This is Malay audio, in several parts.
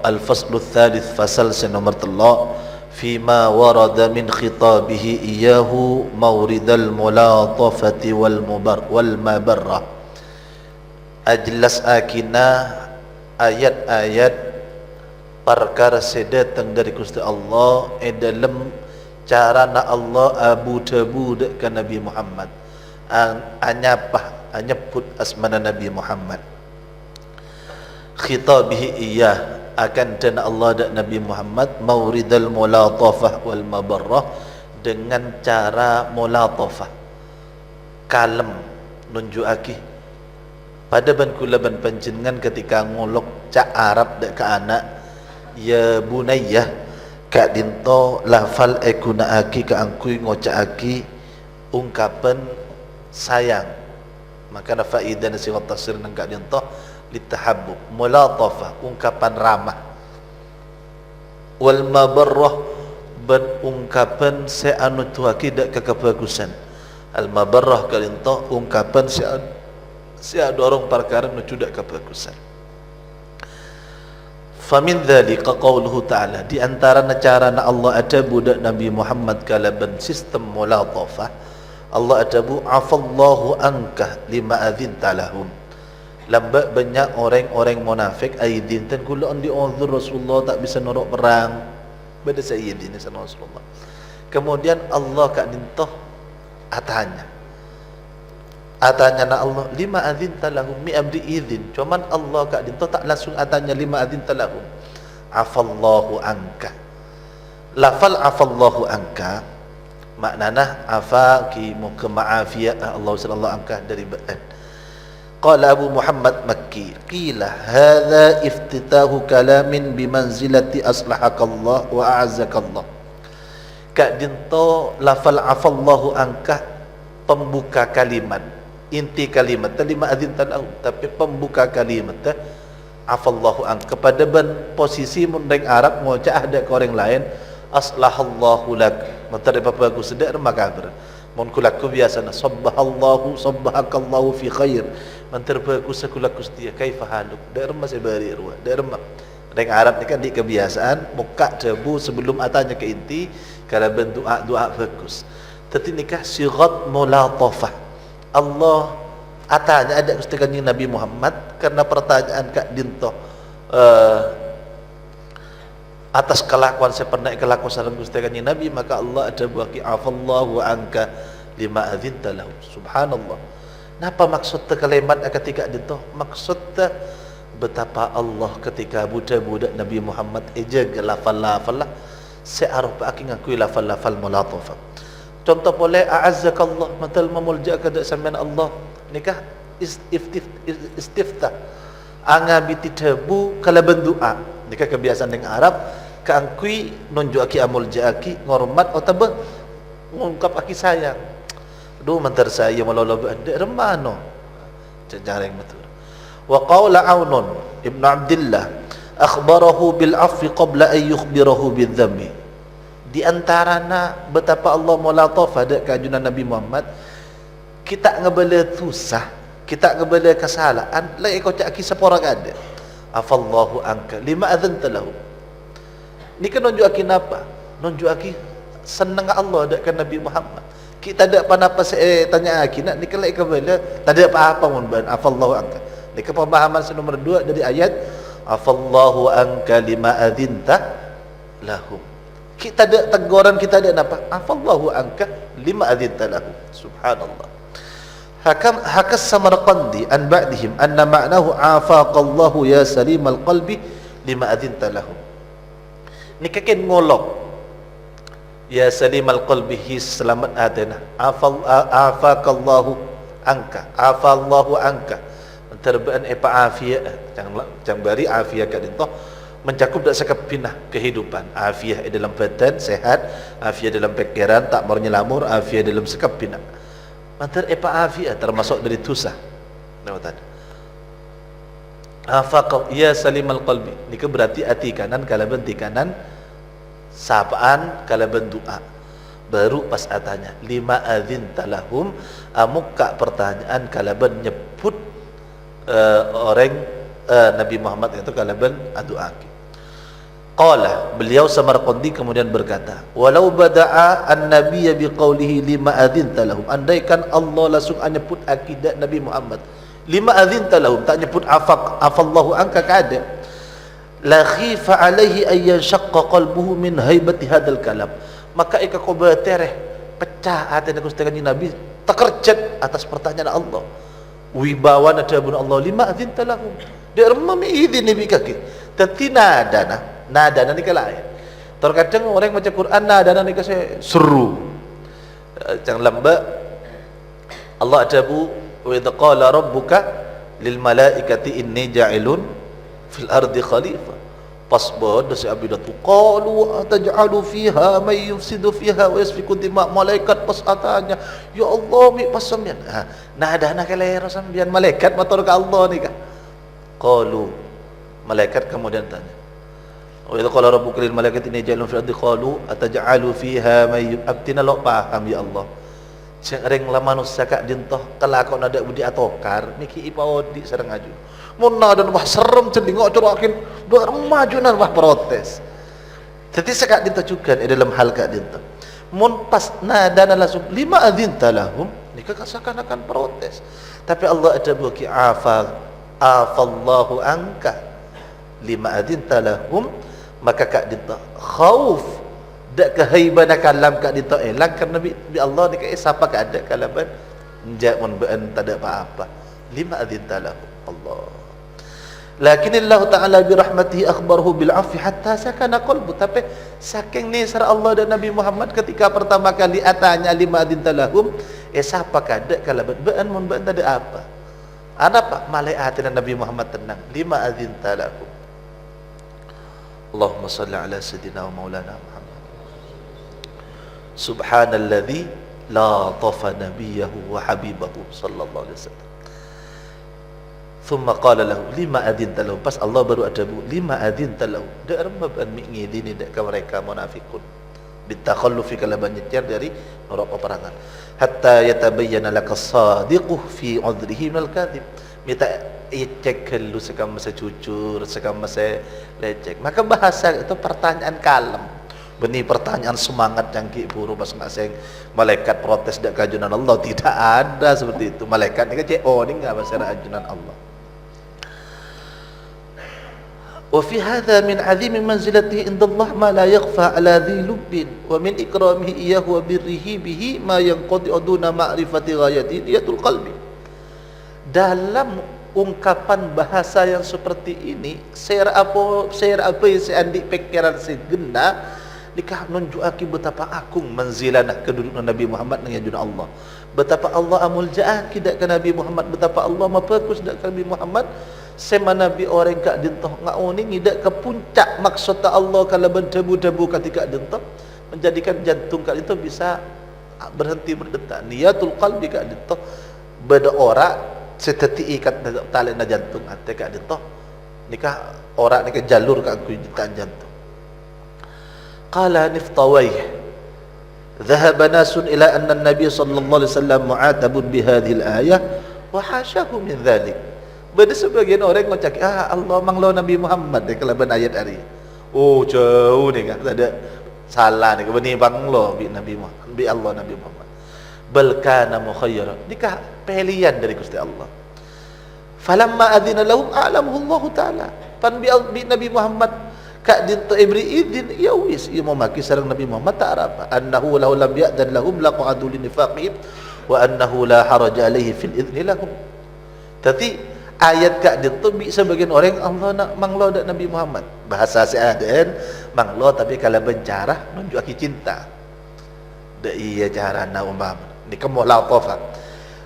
Al-Faslu Thalith, fasal nomor 3, Fima warada min khitabihi iyahu mawridal mulatafati wal mabarrah. Ajlas akina ayat-ayat perkara sedatang dari Gusti Allah dalam cara na Allah abu tabu dekat Nabi Muhammad anyapah anyebut asmana Nabi Muhammad. Khitabihi iyah akan dan Allah dan Nabi Muhammad mauridal mulatafah wal mabarrah, dengan cara mulatafah kalem nunjukake pada ban kula ban panjenengan ketika ngolok cak Arab dak ke anak ya bunayya kak dinto lafal ekunaaki ka angkui ngocakaki ungkapan sayang, maka na faedah nasi tafsir nang kak dinto litahabbub mulatafah ungkapan ramah, wal mabarrah ban ungkapan seanu tuaki dak kebagusan. Al mabarrah kalinto ungkapan seanu orang perkara nuju dak kebagusan. Famin dzalika qauluhu ta'ala, di antara cara na Allah adabu dak Nabi Muhammad kalaban sistem mulatafah, Allah adabu afallahu anka lima adzinta lahum. Lambat banyak orang-orang munafik aidin tan kula andi uzur Rasulullah tak bisa norok perang pada sayyidina Rasulullah. Kemudian Allah kak dintoh atanya na Allah lima adzinta lahum mi abdi izin, cuman Allah kak dintoh tak langsung atanya lima adzinta lahum. Afallahu anka, lafal afallahu anka maknana afa ki muka ma'afiyat Allah sallallahu anka dari ba'an. Qala Abu Muhammad Makki, qila hadha iftitahu kalamin bimanzilati aslahakallah wa a'azzakallah. Kak dinto lafal afallahu angka pembuka kalimat, inti kalimat lima adzinta lahu, tapi pembuka kalimat afallahu angka pada ban posisi mundeng Arab ngoca ada ke orang lain aslahallahu lak mentari bagus sedak maka ber mun kulaku biasana sabbahallahu sabbahakallahu fi khair mentari bagus kulaku setia kaifa haluk dar masih bari ruah dar orang Arab ni kan di kebiasaan buka debu sebelum atanya ke inti kalau bentuk doa bagus. Tetapi nikah sighat mulatafah Allah atanya ada Gusti Kanjeng Nabi Muhammad karena pertanyaan kak dinto atas kelakuan saya pernah kelakuan sareng Gusti Kanjeng Nabi, maka Allah ada bagi afallahu anka lima adzinta lahu. Subhanallah. Napa maksud kalimat ketika dinto? Maksud betapa Allah ketika budak-budak Nabi Muhammad jaga lafal-lafal searuf aki ngakui lafal-lafal mulatafah. Contoh boleh a'azzakallah matal memulja kada sampean Allah nikah istiftah angabiti debu kala bendoa nikah kebiasaan dengan Arab kaangkui nunjuk aki amul jaaki ngormat otabe ngungkap aki sayang. Aduh mantar saya malolo ada remano jarang betul. Wa qala Aunun Ibnu Abdillah akhbarahu bil afwi qabla an yukhbirahu bil dhammi. Di antarana betapa Allah mulatafah dak kajunan Nabi Muhammad, kita ngebela tusah, kita ngebela kesalahan, la ikut aki sepora kada. Afallahu anka lima adzanta lahu. Ni kan nunjuk aki napa? Nunjuk aki senang Allah dak kan Nabi Muhammad. Kita dak panapa tanya aki nak ni kelak kebela, tak ada apa-apa mun ban afallahu anka. Ni ke pemahaman nomor 2 dari ayat afallahu anka lima adzanta lahum. Kita ada teguran, kita ada apa? Afallahu anka lima adzinta lahu. Subhanallah. Hakas Samarqandi an ba'dihim anna ma'nahu afaqallahu ya salimal qalbi lima adzinta lahu. Ni kaken ngolok ya salimal qalbi selamat adana afaqallahu anka afallahu anka terbaan epa afiyah jangan bari afiyah kadinto mencakup dak sekepinah kehidupan, afiah dalam badan sehat, afiah dalam pikiran tak menylamur, afiah dalam sekepinah. Mantar epa afiah termasuk dari dosa. Namatan. Afaqah ya salimal qalbi. Ini berarti hati kanan kalaban di kanan sapaan kalaban doa. Baru pas atanya lima adzinta lahum amukka pertanyaan kalaban nyebut orang Nabi Muhammad itu kalaban aduaki. Qala, beliau Samarqandi kemudian berkata, walau bada'a an-nabiyya biqaulihi lima adzinta lahum, andaikan Allah langsung menyebut akidah Nabi Muhammad, lima adzinta lahum, tak nyebut afallahu anka, kada, la khifa alaihi ay yanshaqqa qalbuhu min haibati hadzal kalam, maka ika ko bertereh pecah hati Gusti Kanjeng Nabi, terkerjet atas pertanyaan Allah. Wibawa nadabun Allah lima adzinta lahum, dia remami izin nabi kaki tapi nada ni lain. Terkadang orang baca Quran nada ni kasi seru jangan lambat. Allah adabu wa idza qala rabbuka lil malaikati inni ja'ilun fil ardi khalifah, pas bodoh si abidatu qalu ataj'alu fiha may yufsidu fiha wa yasfiku dima, malaikat pas atanya ya Allah mi pasamian nada nak kelero sambian malaikat matur ka Allah ni ka. Qalu, malaikat kemudian tanya, wa idza qala rabbuka lil malaikati inni ja'ilun fil ardi qalu ataj'alu fiha may abtina lo paham ya Allah sing reng la manusia kak dintoh kelakon ada budi atokar miki ipaodi sareng aju mun dan wah serem celingok curakin bermajunan wah protes. Jadi sekak dintoh juga dalam hal kak dintoh mun pas nada langsung lima adzinta lahum nika kasakan akan protes, tapi Allah ada bagi afallahu anka lima adzinta lahum, maka kak dintoh khauf dak kehaibana kalam kak dintoh elang karena bi Allah ni kak siapa kak ada kalaban njak mun beun tak ada apa-apa lima adzinta lahum Allah. Lakin Allah Ta'ala birahmatihi akhbarahu bil afi hatta sakana qalbu, tapi saking nisar Allah dan Nabi Muhammad ketika pertama kali atanya lima adzinta lahum siapa kak ada kalaban beun mun beun tak ada apa. Ada apa? Malaikat Nabi Muhammad tenang. Lima adzinta lahum. Allahumma salli ala sayyidina wa maulana Muhammad. Subhanalladzi la tafa nabiyahu wa habibahu sallallahu alaihi wasallam. Thumma qala lahu lima adzinta lahum. Pas Allah baru adabu lima adzinta lahum. Dak remban mengidini dak mereka munafiqun. Bitakhallufi kalaban nyetir dari neraka peperangan. Hatta yatabayyana laka as-sadiqu fi 'udhrihi minal kadhib. Minta cek lu sekam masa jujur, sekam masa lecek. Maka bahasa itu pertanyaan kalem. Benih pertanyaan semangat yang ki buru masing-masing. Malaikat protes dak kajunan Allah, tidak ada seperti itu. Malaikat ni cek oh ni enggak bahasa ajunan Allah. Wa fi hadha min 'azimi manzilatihi indallah ma la yakhfa 'ala dhi lubbin wa min ikramihi iyyahu wa birrihi bihi ma yanqadi duna ma'rifati ghayati niyatul qalbi. Dalam ungkapan bahasa yang seperti ini, share apa yang seandik pikiran segena nikah nunjuaki betapa agung manzilanah kedudukan Nabi Muhammad dengan junjungan Allah, betapa Allah amul ja'aki dak ke Nabi Muhammad, betapa Allah mapakus dak ke Nabi Muhammad, sema Nabi orang kak dintoh ngauni ngidak ke puncak maksud Allah kalau berdebu-debu ketika dintoh menjadikan jantung kak itu bisa berhenti berdetak, niyatul qalbi kak dintoh beda orang seteti ikat tali na jantung ate kak dintoh nikah orang nikah jalur kak kujitan jantung. Qala niftawayh dhahaba nasun ila anna an-nabiy sallallahu alaihi wasallam mu'atabun bihadhihi al-ayah wa hasyahu min dhalik. Bada sebagian orang ngocak Allah manglo Nabi Muhammad dia kelaban ayat hari. Oh jauh ni kan, tak ada salah ni bani banglo bi Nabi Muhammad, bi Allah Nabi Muhammad. Bal kana mukhayyara, nikah pilihan dari Gusti Allah. Falamma adzina lahum a'lamuhu Allah taala. Pan bi Nabi Muhammad kak dinto ibri idin ya wis ia memaki sareng Nabi Muhammad tak apa annahu law lam ya'dan lahum laqadu linifaqihim wa annahu la haraja alaihi fil idzni lahum. Tapi ayat kak dinto bi sebagian orang Allah nak manglo dak Nabi Muhammad bahasa seadan manglo tapi kalau bencara nunjuki cinta dak iya cara na umpama ni kamu latafa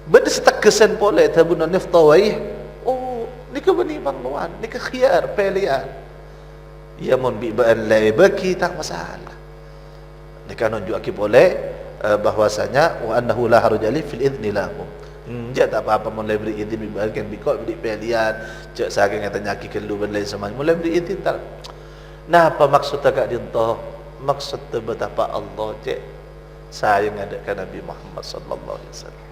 benda setekesan pole tabun niftawai oh ni ke bani mangloan ni ke khiyar pilihan. Ya mun bi ba'an la baki tak masalah. Nikah nunjuk aki boleh bahwasanya wa annahu la haraj alih fil idzni lahum. Jak tak apa-apa mun beri izin bi ba'an bi kau beri pelian cak saking tanya aki kelu ben lain sama mulai beri izin tak. Nah apa maksud tak dintoh? Maksud betapa Allah cak sayang adakan Nabi Muhammad sallallahu alaihi wasallam.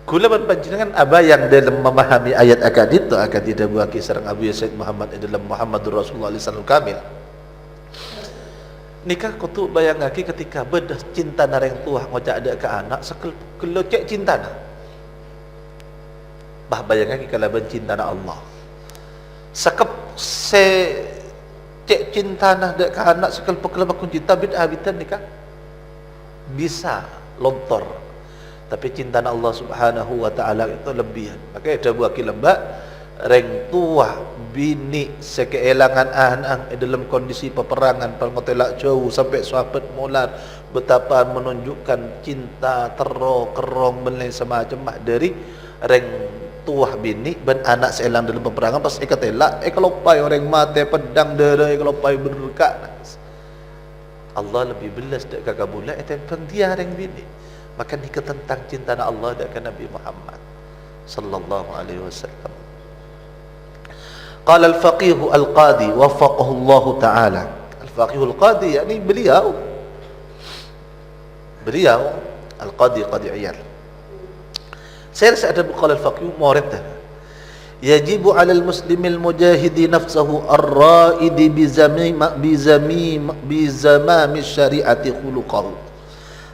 Kulaban panjenengan aba yang dalam memahami ayat akad itu akan tidak buaki sareng Abu Said Muhammad dalam Muhammadur Rasulullah sallallahu alaihi wasallam kamil. Nikah kau tu bayang lagi ketika bedah cinta nareng tua ngojak ada ke anak sekel kelocek cinta na. Bah bayang lagi kalau bencinta na Allah. Sekep se cek cinta na ada ke anak sekel pekel bakun cinta bid'ah bitan nikah. Bisa lontor. Tapi cinta na Allah Subhanahu wa taala itu lebihan. Maka ada buah kilembak reng tua bini sekeelangan anak dalam kondisi peperangan pengotelak jauh sampai sahabat mular betapa menunjukkan cinta kerong belai semacam dari reng tua bini dan anak seelang dalam peperangan pas ikatelak kalau pai orang mati pedang darah kalau pai berdekat Allah lebih belas dak kakabula itu pendia reng bini maka nikah tentang cinta Allah dak Nabi Muhammad sallallahu alaihi wasallam. Qala al-faqih al-qadi waffaqahu Allah taala. Al-faqih al-qadi yakni beliau al-qadi qadi Iyad. Saya ada qala al-faqih muriddah. Yajibu 'ala al-muslimil mujahidi nafsahu ar-ra'idi bi zamami syari'ati khuluquhu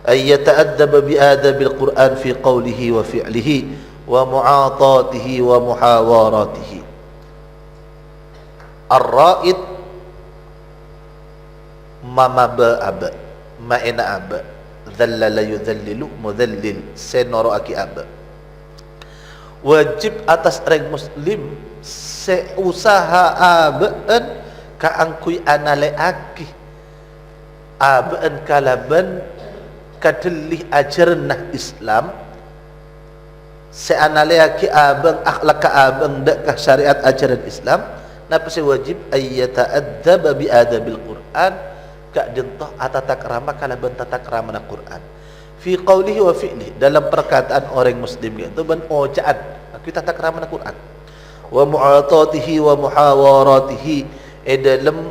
ay yata'addaba bi adabil Qur'an fi qawlihi wa fi'lihi wa mu'atatihi wa muhawaratihi. Ar-ra'id mamaba aba ma'ina aba dhallala yudhallilu mudhallil senoro aki aba. Wajib atas orang muslim seusaha abaan kaangkui anale aki abaan kalaban kadellih ajarnah Islam seanale aki abang akhlak abang dak syariat ajaran Islam. Napa sih wajib ayyata'adzaba bi adabil Qur'an kak dentah atatak rama kalaban tatak rama na Qur'an fi qawlihi wa fi'lihi dalam perkataan orang muslim itu ban ojaan aku tatak rama na Qur'an wa mu'atatihi wa muhawaratihi dalam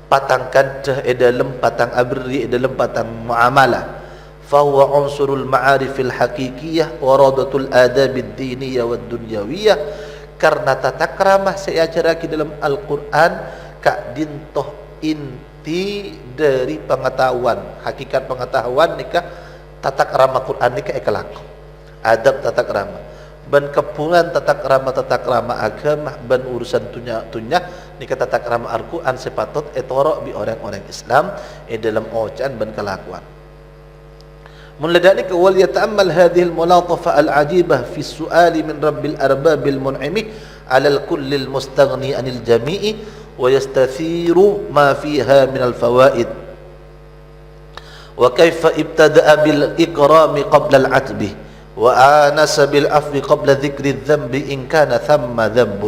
patang kadah dalam patang abri dalam patang muamalah fa huwa unsurul ma'arifil haqiqiyah wa radatul adabid diniyah wad dunyawiyah. Karena tata krama saya ajaraki dalam Al-Quran kak dintoh inti dari pengetahuan hakikat pengetahuan nikah tata krama Quran nikah ekalaku adab tata krama ban kepulan tata krama agama ban urusan tunya nikah tata krama Al-Quran sepatut etorok bi orang-orang Islam dalam ocan ban kelakuan. من لذلك وليتأمل هذه الملاطفة العجيبة في السؤال من رب الأرباب المنعم على الكل المستغني عن الجميع ويستثير ما فيها من الفوائد وكيف ابتدأ بالإكرام قبل العتب وآنس بالعفو قبل ذكر الذنب إن كان ثم ذنب.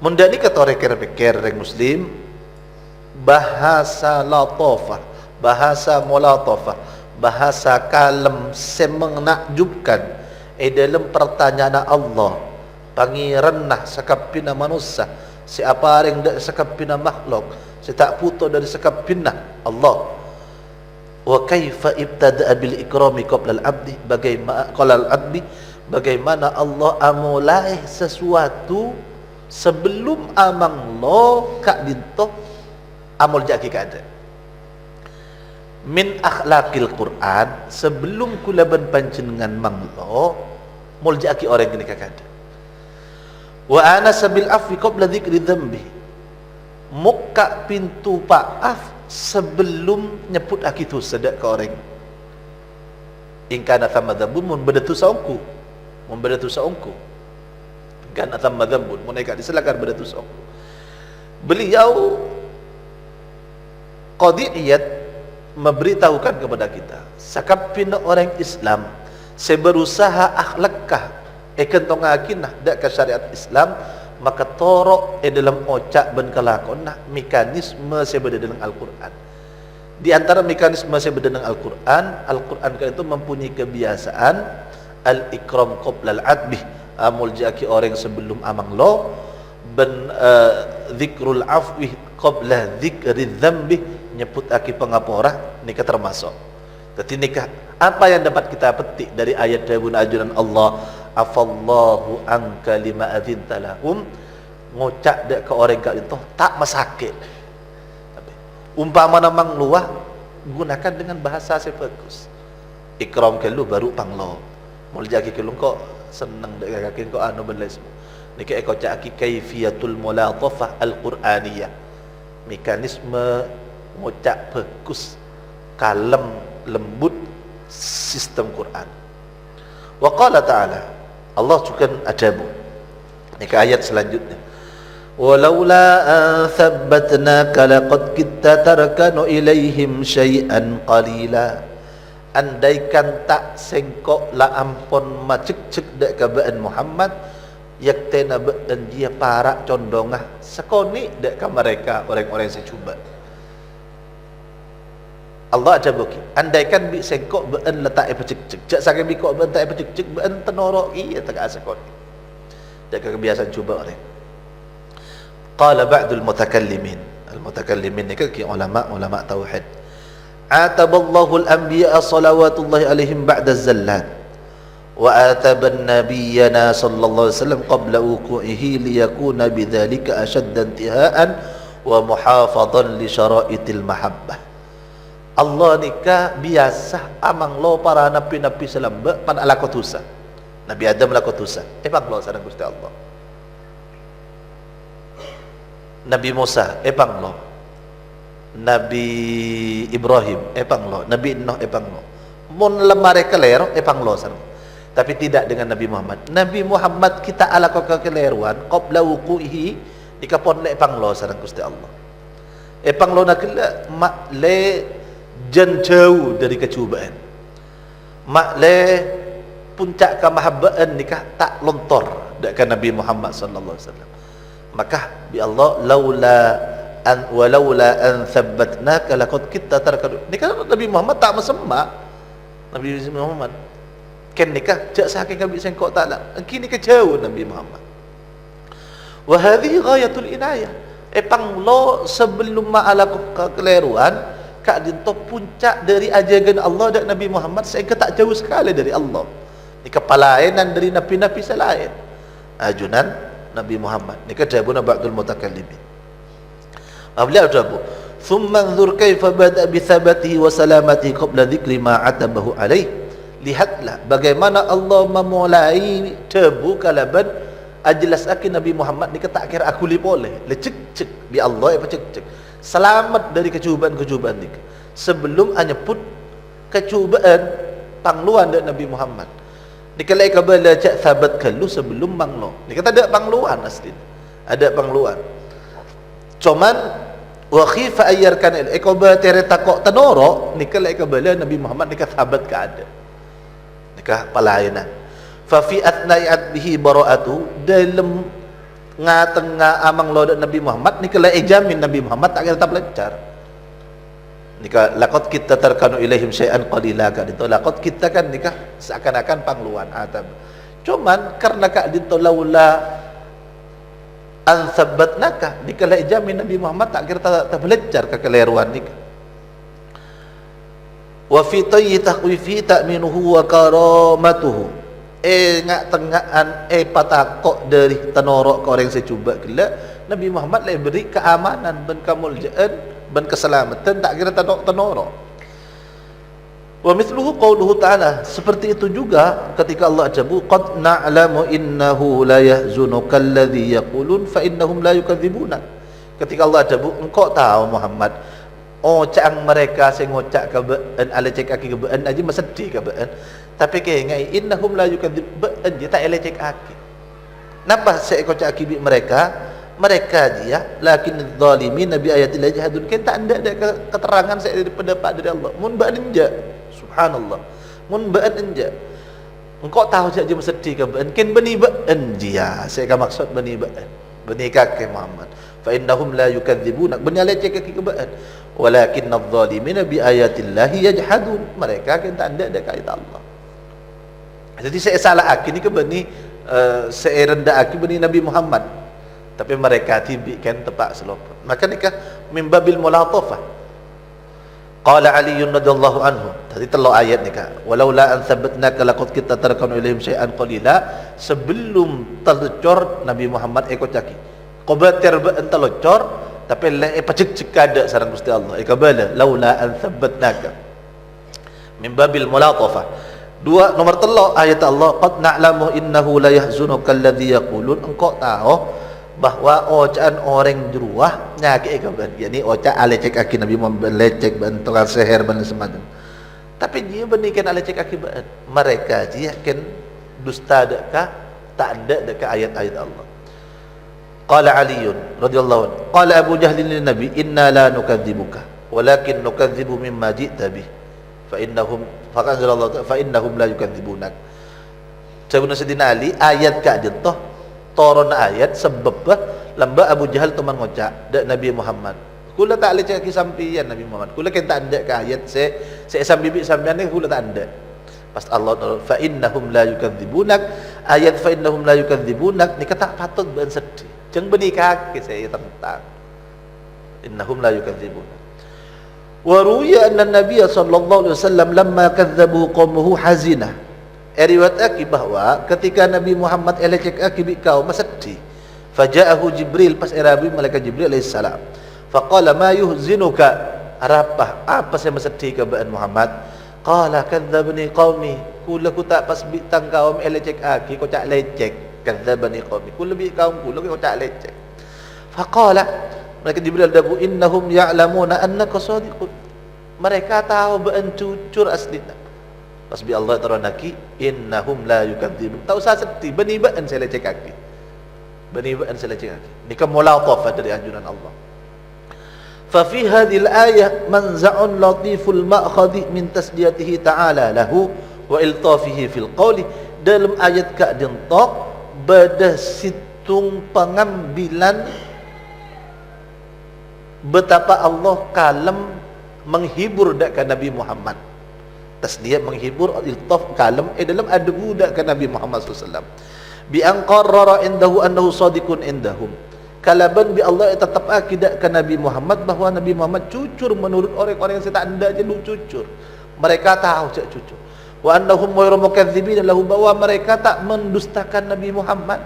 Mundani kata orang pikir muslim bahasa latofah bahasa mulatafah, bahasa kalem semenakjubkan dalam pertanyaan Allah pangeran sekapina manusia siapa yang dak sekapina makhluk si tak putus dari sekapina Allah. Wa kaifa ibtada'a bil ikrami qabla al-abdi bagaimana Allah amulai sesuatu sebelum amang lo kak dinto amul jaki kada min akhlakil Quran sebelum kulaban panjenengan manglo muljaki orang gini kakada wa ana sabil afwi qabla dzikri dzambi muka pintu maaf sebelum nyebut aki tu sedak ke orang in kana thamma dzambun mun badatu saungku kan thamma dzambun mun eka diselakan badatu saungku. Beliau qadiyat memberitahukan kepada kita sakapina orang Islam seberusaha akhlakkah ekentong akinah dak ke syariat Islam maka torok dalam ocak ben kelakon mekanisme sebeda dengan Al-Quran. Di antara mekanisme sebeda dengan Al-Quran kan itu mempunyai kebiasaan al-ikram qabla al-adbih amul jaki orang sebelum amang lo ben zikrul afwi qabla zikri dzambi nyebut aki pengapora nikah termasuk. Jadi nikah apa yang dapat kita petik dari ayat dan ajaran Allah afallahu anka lima adzinta lahum ngocak dek ke orang kat itu tak masakit. Umpama namang luah gunakan dengan bahasa yang bagus. Ikram kelu baru panglo. Mulai jaki kelu kok senang dek kaki kok anu belai semua. Niki eko caki kaifiyatul mulatafah al-Qur'aniyah. Mekanisme ngocak bagus, kalem, lembut sistem Quran. Wa qala ta'ala, Allah juga ajabu. Niki ayat selanjutnya. Walaula an thabbatnaka laqad kitta tarkanu ilaihim syai'an qalila. Andaikan tak sengkok la ampun macek-cek dek kabaan Muhammad yaktena dan dia parak condongah sekoni dek ka mereka orang-orang yang cuba. Allah ajabuki. Andaikan bi sengkok baan letak pecek-cek. Jak saking bi kok baan tak pecek-cek baan tenorok iya tak sekoni. Dek kebiasaan cuba orang. Qala ba'dul mutakallimin. Al-mutakallimin ni ke ulama tauhid. Ataballahu al-anbiya'a salawatullahi alaihim ba'da zallat. Wa ataban nabiyyana sallallahu alaihi wasallam qabla wuqu'ihi liyakuna bidzalika ashadda intiha'an wa muhafadhan li syara'itil mahabbah. Allah nikah biasa amang lo para nabi-nabi selamba pan ala kotusa. Nabi Adam la kotusa. Pang lo sareng Gusti Allah. Nabi Musa pang lo. Nabi Ibrahim pang lo. Nabi Nuh pang lo. Mun lemare kelero pang lo sareng. Tapi tidak dengan Nabi Muhammad. Nabi Muhammad kita ala kekeleruan qabla wuqu'ihi dikapon le pang lo sareng Gusti Allah. Pang lo nakela mak le jan jauh dari kecubaan. Mak le puncak kemahabbaan nikah tak lontor dekat Nabi Muhammad sallallahu alaihi wasallam. Maka bi Allah walaula an thabbatnaka laqad kitta tarkadu. Nikah Nabi Muhammad tak mesemak. Nabi Muhammad ken nikah jak saking kabi sengkok tak lah. Kini ke jauh Nabi Muhammad. Wa hadhihi ghayatul inayah. Pang lo sebelum ma'ala kekeliruan kak dinto puncak dari ajaran Allah dan Nabi Muhammad sehingga tak jauh sekali dari Allah. Ni kepalainan dari nabi-nabi selain. Ajunan Nabi Muhammad. Ni kadabuna ba'dul mutakallimin. Beliau jawabu, "Tsumma anzur kaifa bada bi thabatihi wa salamatihi qabla dzikri ma atabahu alaih." Lihatlah bagaimana Allah memulai debu kalaban ajelas akin Nabi Muhammad ni tak kira aku boleh lecek-cek bi Allah cek-cek selamat dari kecubaan-kecubaan ni sebelum anyeput kecubaan pangluan dari Nabi Muhammad ni kalau kabala cak sabat kalau sebelum panglo ni kata ada pangluan asli ada pangluan cuman wa khifa ayyarkan ekoba tereta kok tenoro ni kalau kabala Nabi Muhammad ni kata sabat ka ada nikah pelayanan fa fi athna'at bihi bara'atu dalam ngatengah amang lo Nabi Muhammad ni kala jamin Nabi Muhammad tak kira belajar nikah laqad kita tarkanu ilaihim syai'an qalila kan itu laqad kita kan nikah seakan-akan pangluan atab cuman karena kak dito laula an sabbatnaka nikah jamin Nabi Muhammad tak kira tak belajar kekeliruan nikah wa fi tayyi tahwifi ta'minuhu wa karamatuhu ngak tengahan patakok dari tenorok ke orang secuba gila Nabi Muhammad lai beri keamanan dan kemuliaan dan keselamatan tak kira tenorok wa mithluhu qauluhu ta'ala seperti itu juga ketika Allah ajabu qad na'lamu innahu la yahzunuka alladhi yaqulun fa innahum la yukadzibuna ketika Allah ajabu engkau tahu Muhammad cang mereka sing ngocak kabaan alecek aki kabaan aja mesedih kabaan tapi ke ngai innahum la yukadzibun dia tak alecek aki napa saya ngocak aki mereka dia lakin zalimin nabi ayatil jahadun kan tak ada keterangan saya dari pendapat dari Allah mun ba'an enja subhanallah mun ba'an enja engkau tahu saja mesedih kabaan kan bani ba'an dia saya kan maksud bani ba'an bani kakek Muhammad fa innahum la yukadzibun bani alecek aki kabaan walakin adh-dhalimina bi ayatillahi yajhadun mereka kan tak ada kait Allah jadi saya salah aki ni ke bani saya rendah aki bani Nabi Muhammad tapi mereka tibikan tepat selopon maka nikah min babil mulatafah qala Ali radhiyallahu anhu tadi telur ayat nikah walaula an thabbatnaka laqad kita tarkanu ilaihim syai'an qalila sebelum tercor Nabi Muhammad caki qabatir ba entalocor tapi le pacik-cik kada sareng Gusti Allah ikabala laula an thabbatnaka min babil mulatafah. Dua nomor telo ayat Allah qad na'lamu innahu la yahzunuka alladhi yaqulun, engkau tahu bahwa ocaan orang jeruah nyaki ikaban yani oca alecek aki Nabi Muhammad lecek bentukan seher ban semacam tapi dia benikan alecek akibat mereka dia kan dusta deka tak ada deka ayat-ayat Allah. Qala Ali radhiyallahu anhu qala Abu Jahl lin Nabi inna la nukadzibuka walakin nukadzibu mimma ji'ta bih fa innahum faqanzalallahu fa innahum la yukadzibunak. Sabuna Sayyidina Ali ayat ka jentah turun ayat sebab lamba Abu Jahal teman ngocak dak Nabi Muhammad kula tak lecek ki sampian Nabi Muhammad kula kan tak anda ka ayat se sambibi sampean ni kula tak anda pas Allah fa innahum la yukadzibunak ayat fa innahum la yukadzibunak ni kata patut ben sedih jeng beni kaki saya tentang innahum la yukadzibunak. Wa ruya anna Nabiy sallallahu alaihi wasallam lamma kadzabu qaumuhu hazina. Riwayat aki bahwa ketika Nabi Muhammad elecek aki bi kaum sedih. Faja'ahu Jibril pas Rabi malaikat Jibril alaihi salam. Faqala ma yuhzinuka apa saya sedih ke ba'an Muhammad? Qala kadzabani qaumi. Kula ku tak pas bi tang kaum elecek aki ko cak lecek. Kadzabani qaumi. Kula bi kaum kula ko cak lecek. Faqala malaikat Jibril dabu innahum ya'lamuna annaka shadiqun. Mereka tahu ba'an cucur aslina. Pas bi Allah taranaki innahum la yukadzibun. Tak usah sedih bani ba'an saya lecek kaki. Bani ba'an saya lecek kaki. Ni kan mulatafah dari anjuran Allah. Fa fi hadhihi al-ayah manza'un latiful ma'khadhi min tasdiyatihi ta'ala lahu wa iltafihi fil qawli. Dalam ayat ka dintok bada situng pengambilan betapa Allah kalem menghibur dak Nabi Muhammad. Tasdiyah menghibur iltaf kalem dalam adabu dak Nabi Muhammad sallallahu alaihi wasallam bi an qarrara indahu annahu sadiqun indahum kalaban bi Allah tetap akidah ke Nabi Muhammad bahwa Nabi Muhammad cucur menurut orang-orang yang tak anda aja lu cucur mereka tahu cak cucur wa annahum ghairu mukadzibin lahu bahwa mereka tak mendustakan Nabi Muhammad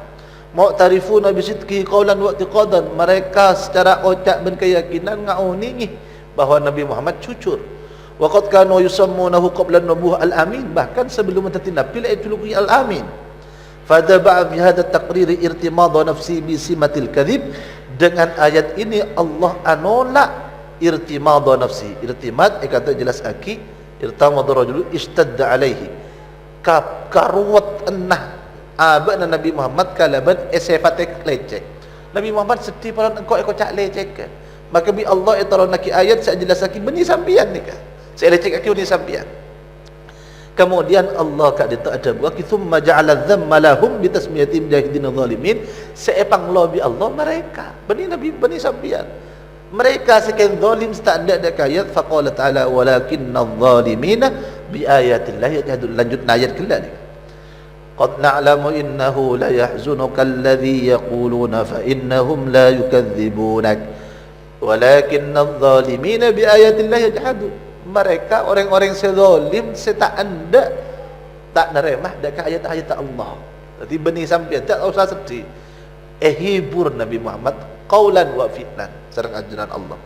mu'tarifuna bi sidqihi qawlan wa i'tiqadan mereka secara ucap dan keyakinan ngauni bahwa Nabi Muhammad cucur. Waqad kanu yusammunahu qabla an-nubuwwah al-amin, bahkan sebelum menjadi nabi la yajluqi al-amin. Fadaba'a fi hadha at-taqrir irtimad nafsi bi simatil kadhib. Dengan ayat ini Allah anolak irtimad nafsi. Irtimad kata jelas aki irtamad rajul ishtadda alaihi. Karuwat annah abana Nabi Muhammad kalaban sifatek lecek. Nabi Muhammad sedih pada engkau cak lecek. Maka bi Allah itaronaki ayat saya jelas aki beni sampian nikah. Saya lecek aki ni sampian. Kemudian Allah kak dia ada buat thumma ja'ala dhamma lahum bi tasmiyatihim jahidin zalimin. Seepang lobi Allah mereka bani Nabi bani sampian. Mereka sekian zalim tak ada ayat faqala ta'ala walakinna adh-dhalimina bi ayatillah yajhadun. Lanjut ayat kelak ni. Qad na'lamu innahu la yahzunuka alladhi yaquluna fa innahum la yukadzibunak walakinna adh-dhalimina bi ayatillah yajhadun. Mereka orang-orang sezalim tak anda tak neremah dekat ayat-ayat Allah. Jadi bani sampai tak usah sedih. Hibur Nabi Muhammad qaulan wa fi'lan sareng ajaran Allah.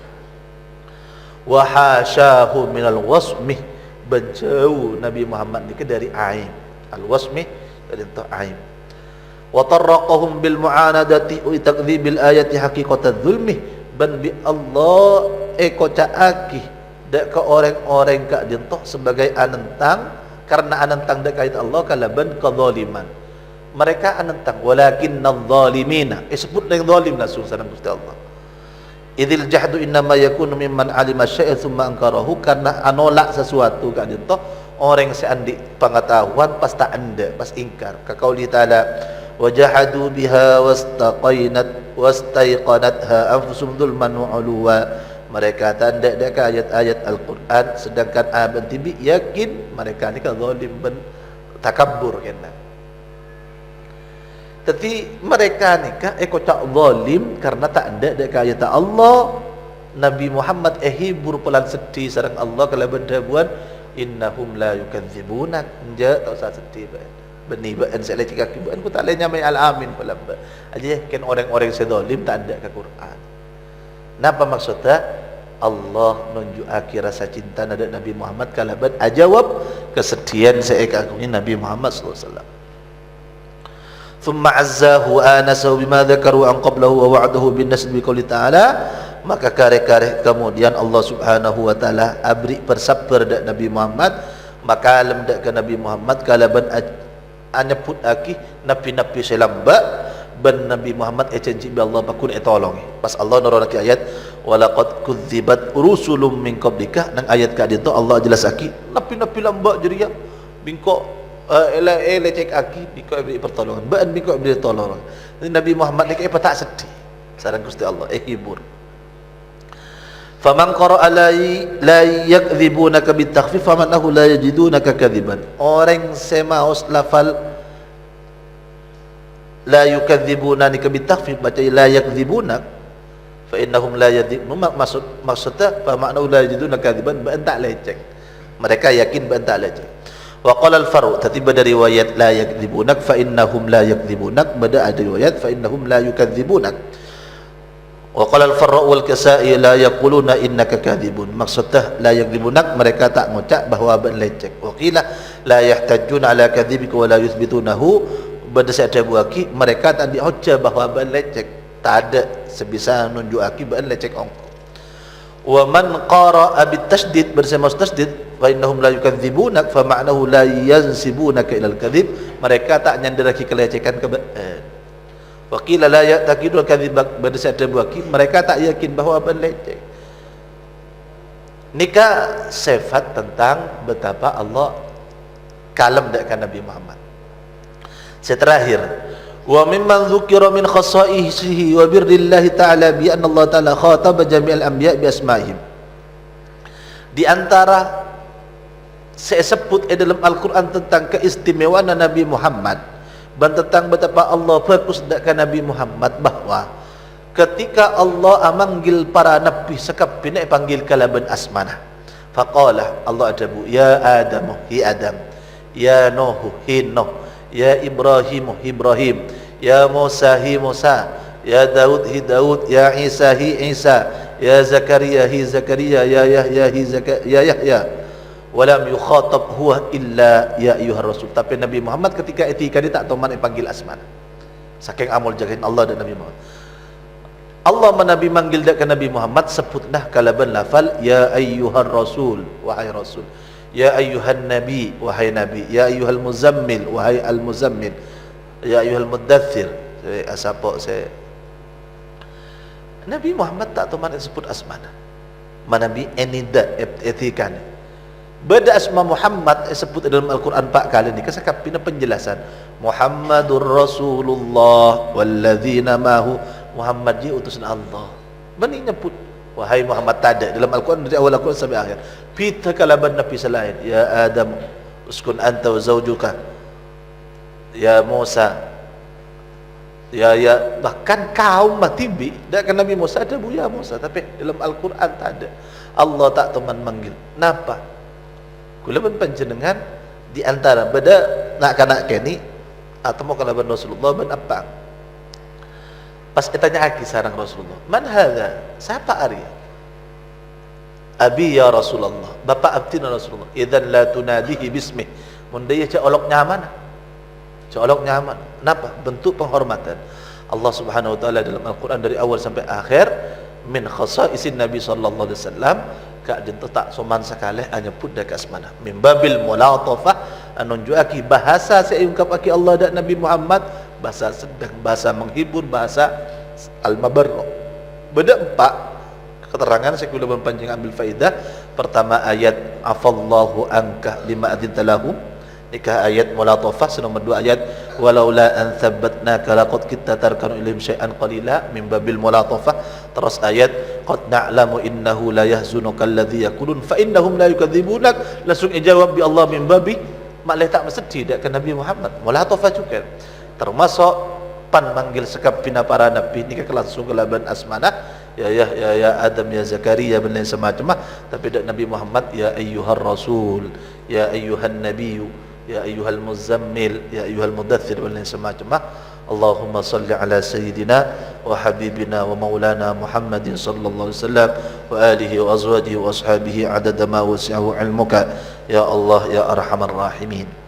Wa hasyahu minal wasmih, benjauh Nabi Muhammad ni dari aib. Al-wasmih dari aib. Wa tarraqahum bil mu'anadati wa takdzibil ayati haqiqatadz zulmih, ban bi Allah kocaaki dak ke orang-orang kak dintoh sebagai anentang karena anentang dak kait Allah kalaban kadzaliman. Mereka anentang walakinnadz zalimina sebut dengan zalim langsung sareng Gusti Allah. Idzil jahdu innama yakunu mimman alima syai'a tsumma ankarahu, karena anolak sesuatu kak dintoh orang seandi pengetahuan pas tak anda pas ingkar. Ka qauli ta'ala wajahadu biha wastaiqanatha anfusum dzulman wa 'uluwa. Mereka tak ada ayat-ayat Al-Quran sedangkan abang tibi yakin mereka ni kan zalim ben takabbur kena. Tapi mereka ni kan tak zalim karena tak ada ayat Allah. Nabi Muhammad hibur pelan sedih sareng Allah kalau benda buat innahum la yukadzibunak. Enja tak usah sedih bae. beni ba'an saya lecek kaki ba'an ku tak boleh nyamai al-amin pula aja kan orang-orang sedolim tak ada ke Quran. Napa maksudnya? Allah nunjukake rasa cinta nada Nabi Muhammad kalaban ajawab kesedihan saya kagumi Nabi Muhammad sallallahu alaihi wasallam. Thumma azzahu anasahu bima dzakaru an qablahu wa wa'adahu bin nasb bi qouli ta'ala, maka kare-kare kemudian Allah Subhanahu wa taala abri persabber dak Nabi Muhammad, maka alam dak ke Nabi Muhammad kalaban anyeput aki nabi-nabi selamba ban Nabi Muhammad janji bi Allah bakun tolong. Pas Allah nurunake ayat walaqad kudzibat rusulum min qablika, nang ayat ka ditu Allah jelasake nabi-nabi lamba jeria bingko lecek aki bingko beri pertolongan ban bingko beri pertolongan. Nabi Muhammad ni apa tak sedih sareng Gusti Allah hibur. Faman qara'a la yakdzibunaka bitakhfif famannahu la yajidunaka kadziban. Orang semaus lafal la yukadzibunani bitakhfif baca la yakdzibunak fa innahum la yadzibun, maksudnya fa maknahu la yajidunaka kadziban ba tak lecek. Mereka yakin ba tak lecek. Wa qala al-Faru tatiba dari riwayat la yakdzibunak fa innahum la yakdzibunak, bada ada riwayat fa innahum la yukadzibunak. Wa qala al-Farra wal Kasai la yaquluna innaka kadzibun, maksudnya la yakdzibunak mereka tak ngucap bahawa ban lecek. Wa qila la yahtajjuna ala kadzibika wa la yuthbitunahu, berdasar ada buaki mereka tak dihujjah bahawa ban lecek, tak ada sebisa nunjuk aki ban lecek ongko. Wa man qara'a bit tasdid bersama tasdid fa innahum la yukadzibunak fa ma'nahu la yansibunaka ilal kadzib, mereka tak nyandaraki kelecekan ke ban. Waqila la ya'taqidu al-kadzib, berdasar ada buaki mereka tak yakin bahawa ban lecek. Nikah sifat tentang betapa Allah kalem dekat Nabi Muhammad. Terakhir, wa mimman dzukira min khasaisihi wa birrillahi ta'ala bi anna Allah ta'ala khataba jami'al anbiya bi asma'ihim. Di antara saya sebut dalam Al-Quran tentang keistimewaan Nabi Muhammad dan tentang betapa Allah fokus dekat Nabi Muhammad, bahwa ketika Allah amanggil para nabi sekap bina panggil kalaban asmana. Faqala Allah adabu ya Adam hi Adam, ya Nuh hi Nuh, ya Ibrahim Ibrahim, ya Musa hi Musa, ya Daud hi Daud, ya Isa hi Isa, ya Zakaria hi Zakaria, ya Yahya hi Yahya. Walam yukhatab huwa illa ya ayyuhar rasul. Tapi Nabi Muhammad ketika etika dia tak tahu mana panggil asman, saking amul jagain Allah dan Nabi Muhammad. Allah menabi manggil dak ke Nabi Muhammad sebutlah kalaban lafal ya ayyuhar rasul, wahai rasul, ya ayyuhan nabi, wahai nabi, ya ayyuhal muzammil, wahai al muzammil, ya ayyuhal muddathir. Saya asapok saya Nabi Muhammad tak tahu mana sebut asmana, mana nabi enida etikane. Beda asma Muhammad sebut dalam Al-Quran 4 kali ni kesakap pina penjelasan Muhammadur Rasulullah walladzina mahu, Muhammad ji utusan Allah. Bani nyebut wahai Muhammad tak ada dalam Al-Quran dari awal Al-Quran sampai akhir. Pita kalaban nabi selain ya Adam uskun anta wa zawjuka, ya Musa, ya bahkan kaum matibi dak kan Nabi Musa ada buya Musa, tapi dalam Al-Quran tak ada. Allah tak teman manggil. Napa? Kula pun panjenengan di antara beda nak kanak keni atau mau kalaban Rasulullah ben apa? Pas ditanya aki sarang Rasulullah, "Man hadza?" Siapa ari? Abi ya Rasulullah, bapak abtina Rasulullah. Idzan la tunadihi bismih. Mun dia olok nyaman. Olok nyaman. Napa? Bentuk penghormatan. Allah Subhanahu wa taala dalam Al-Qur'an dari awal sampai akhir min khasaisin Nabi sallallahu alaihi wasallam kak jentuh tak soman sekali hanya put dak asmana min babil mulatafah anunjuaki bahasa saya ungkap aki Allah dan Nabi Muhammad, bahasa sedang, bahasa menghibur, bahasa al-mabarrah. Beda 4 keterangan saya kula panjang ambil faidah. Pertama ayat afallahu anka lima adzinta lahum, nikah ayat mulatafah. Nomor 2 ayat walaula an thabbatnaka laqad kitta tarkanu ilaihim syai'an qalila min babil mulatafah. Terus ayat qad na'lamu innahu la yahzunuka alladhi yaqulun fa innahum la yukadzibunak, langsung dijawab bi Allah min babi makleh tak bersedih dak ke Nabi Muhammad. Mulatafah juga termasuk pan manggil sekap pina para nabi ni ke langsung kelaban asmana ya Adam, ya Zakaria dan lain semacam. Tapi dak Nabi Muhammad ya ayyuhar rasul, ya ayyuhan nabiyyu, ya ayyuhal muzammil, ya ayyuhal mudaththir dan lain semacam. Allahumma salli ala sayyidina wa habibina wa maulana Muhammadin sallallahu alaihi wasallam wa alihi wa azwajihi wa ashabihi adada ma wasi'ahu ilmuka ya Allah ya arhamar rahimin.